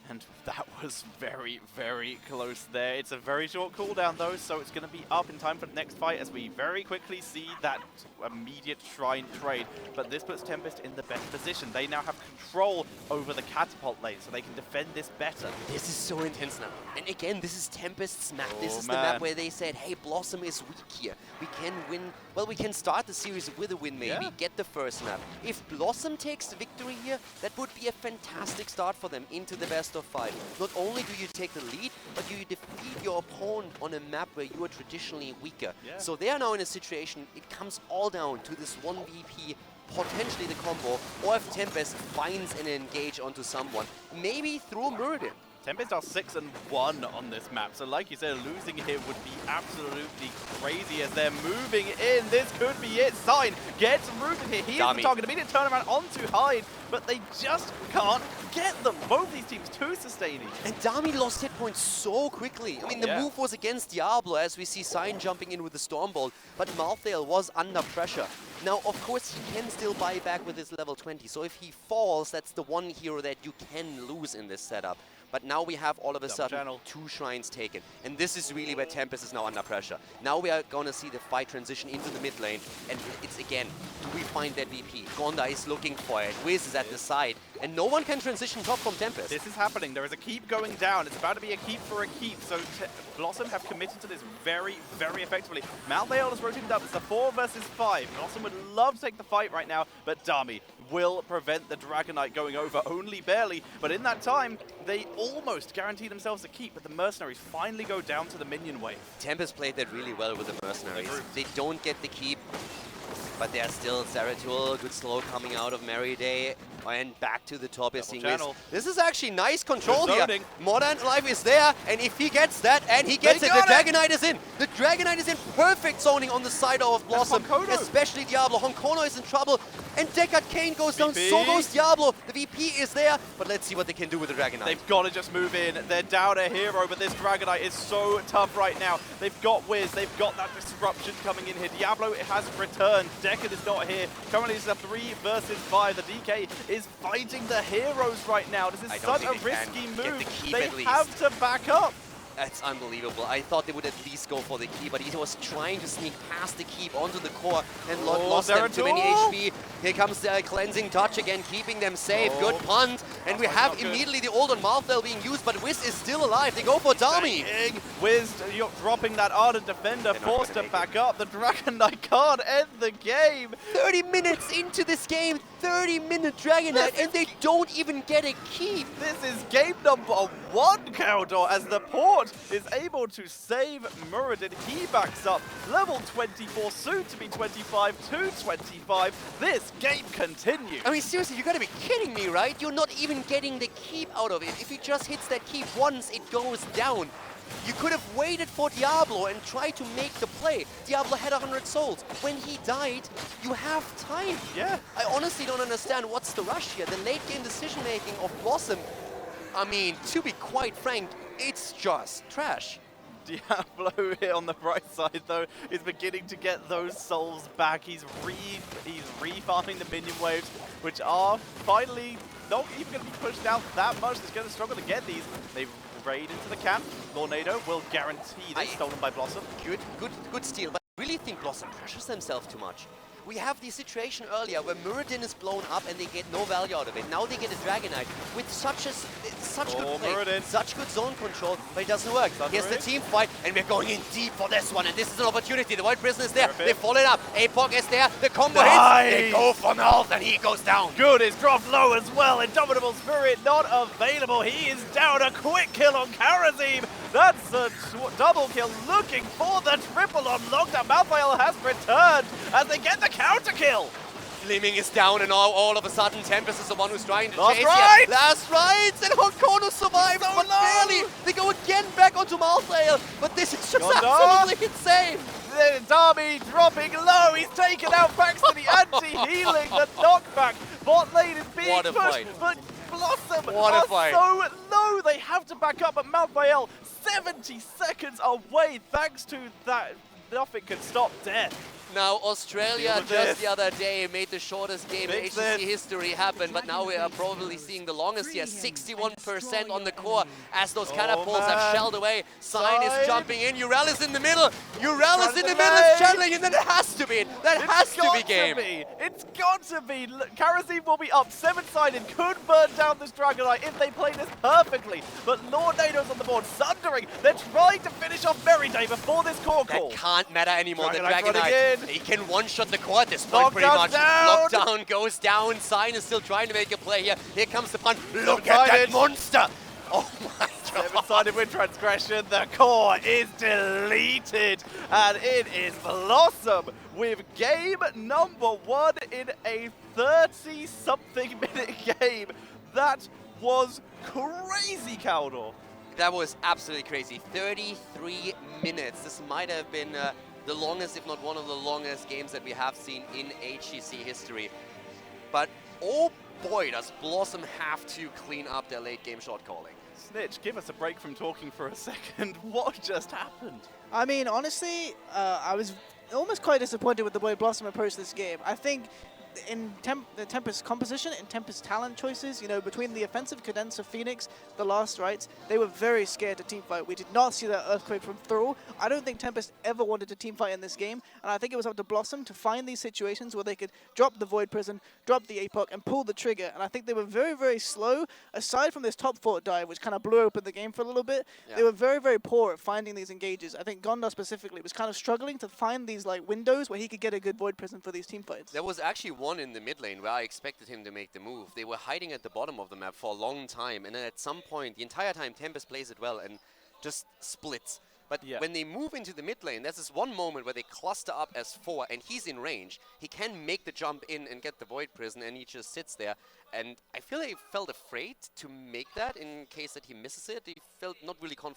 And that was very, very close there. It's a very short cooldown though, so it's going to be up in time for the next fight as we very quickly see that immediate Shrine trade. But this puts Tempest in the best position. They now have control over the catapult lane, so they can defend this better. This is so intense now. And again, this is Tempest's map. This is the map where they said, hey, BlossoM is weak here. We can win. Well, we can start the series with a win maybe, get the first map. If BlossoM takes the victory here, that would be a fantastic start for them into the best of 5. Not only do you take the lead, but you defeat your opponent on a map where you are traditionally weaker. So they are now in a situation, it comes all down to this one VP, potentially the combo, or if Tempest finds an engage onto someone, maybe through Muradin. Tempest are 6-1 on this map, so like you said, losing here would be absolutely crazy as they're moving in. This could be it. Sign gets rooted here. He is the target. Immediate turnaround onto Hyde, but they just can't get them. Both these teams too sustaining. And Dami lost hit points so quickly. I mean, the move was against Diablo, as we see Sign jumping in with the Stormbolt, but Malthael was under pressure. Now, of course, he can still buy back with his level 20, so if he falls, that's the one hero that you can lose in this setup. But now we have all of a sudden 2 shrines taken. And this is really where Tempest is now under pressure. Now we are going to see the fight transition into the mid lane. And it's again, do we find that VP? Gonda is looking for it. Wiz is at the side. And no one can transition top from Tempest. This is happening. There is a keep going down. It's about to be a keep for a keep. So BlossoM have committed to this very, very effectively. Malthael is rotated up. It's a 4 versus 5. BlossoM would love to take the fight right now, but Dami will prevent the Dragon Knight going over, only barely. But in that time, they almost guarantee themselves a keep, but the Mercenaries finally go down to the minion wave. Tempest played that really well with the Mercenaries. They don't get the keep, but they're still Zeratul, good slow coming out of Meriday, and back to the top is seeing this. This is actually nice control here. Modern Life is there, and if he gets that, and he gets it, the Dragon Knight is in. The Dragon Knight is in perfect zoning on the side of BlossoM, especially Diablo. Honkono is in trouble, and Deckard Kane goes down, so goes Diablo. The VP is there, but let's see what they can do with the Dragon Knight. They've got to just move in. They're down a hero, but this Dragon Knight is so tough right now. They've got Wiz, they've got that disruption coming in here. Diablo has returned. Deckard is not here. Currently it's a 3 versus 5. The DK is fighting the heroes right now. This is such a risky move. They have to back up. That's unbelievable. I thought they would at least go for the key, but he was trying to sneak past the keep onto the core and lost them too many HP. Here comes the cleansing touch again, keeping them safe. Good punt. And we have immediately the ult on Malthael being used, but Wiz is still alive. They go for Dami. Wiz, you're dropping that Ardent Defender, forced to back up. The Dragon Knight can't end the game. 30 minutes into this game, 30-minute Dragon Knight, and they don't even get a keep. This is game number 1, Caldor, as the port is able to save Muradin. He backs up level 24, soon to be 25 to 25. This game continues. I mean, seriously, you gotta be kidding me, right? You're not even getting the keep out of it. If he just hits that keep once, it goes down. You could have waited for Diablo and tried to make the play. Diablo had 100 souls. When he died, you have time. Yeah. I honestly don't understand what's the rush here. The late game decision making of BlossoM, I mean, to be quite frank, it's just trash. Diablo here on the right side, though, is beginning to get those souls back. He's re-farming the minion waves, which are finally not even going to be pushed out that much. He's going to struggle to get these. They raid into the camp. Tornado will guarantee this, stolen by BlossoM. Good steal, but I really think BlossoM pressures themselves too much. We have the situation earlier where Muradin is blown up and they get no value out of it. Now they get a Dragon Knight with such good play, such good zone control, but it doesn't work. Here's the team fight, and we're going in deep for this one, and this is an opportunity. The White Prison is there. They follow it up. Apok is there. The combo hits. They go for Mouth, and he goes down. Good is dropped low as well. Indomitable Spirit not available. He is down. A quick kill on Karazim. That's a double kill, looking for the triple on lockdown. Malthael has returned as they get the counter kill. Fleming is down, and all of a sudden Tempest is the one who's trying to chase right. Last rights, and Honkono survives, but barely. They go again back onto Malthael, but this is just absolutely insane. Dami dropping low. He's taken out thanks to the anti-healing. The knockback. Bot lane is being pushed, but BlossoM are so low. They have to back up, but Malthael 70 seconds away thanks to that. Nothing can stop death. Now, Australia just the other day made the shortest game in HGC history happen, but now we are probably seeing the longest here. 61% on the core as those catapults have shelled away. Sign is jumping in. Urel is in the middle. Urel is in the middle, is channeling, and then it has to be. That has to be game. It's got to be. Karazim will be up. 7-sided. Could burn down this Dragon Knight if they play this perfectly. But Lord Nado's on the board. Sundering. They're trying to finish off Meriday before this core call. That can't matter anymore. The Dragon Knight. He can one-shot the core at this point pretty much. Down. Lockdown goes down. Sign is still trying to make a play here. Here comes the punt. Look at that monster. Oh my god. 7-sided with transgression. The core is deleted. And it is BlossoM with game number 1 in a 30-something minute game. That was crazy, Caldor. That was absolutely crazy. 33 minutes. This might have been the longest, if not one of the longest games that we have seen in HGC history. But oh boy, does BlossoM have to clean up their late game shot calling. Snitch, give us a break from talking for a second. What just happened? I mean, honestly, I was almost quite disappointed with the way BlossoM approached this game. I think in the Tempest composition and Tempest talent choices, you know, between the offensive cadenza Phoenix, the last rights, they were very scared to teamfight. We did not see that Earthquake from Thrall. I don't think Tempest ever wanted to teamfight in this game, and I think it was up to BlossoM to find these situations where they could drop the Void Prison, drop the APOC, and pull the trigger, and I think they were very, very slow. Aside from this top fort dive, which kind of blew open the game for a little bit, they were very, very poor at finding these engages. I think Gondar specifically was kind of struggling to find these like windows where he could get a good Void Prison for these teamfights. There was actually one in the mid lane where I expected him to make the move. They were hiding at the bottom of the map for a long time, and then at some point, the entire time, Tempest plays it well and just splits. But when they move into the mid lane, there's this one moment where they cluster up as 4, and he's in range. He can make the jump in and get the Void Prison, and he just sits there. And I feel like he felt afraid to make that in case that he misses it. He felt not really confident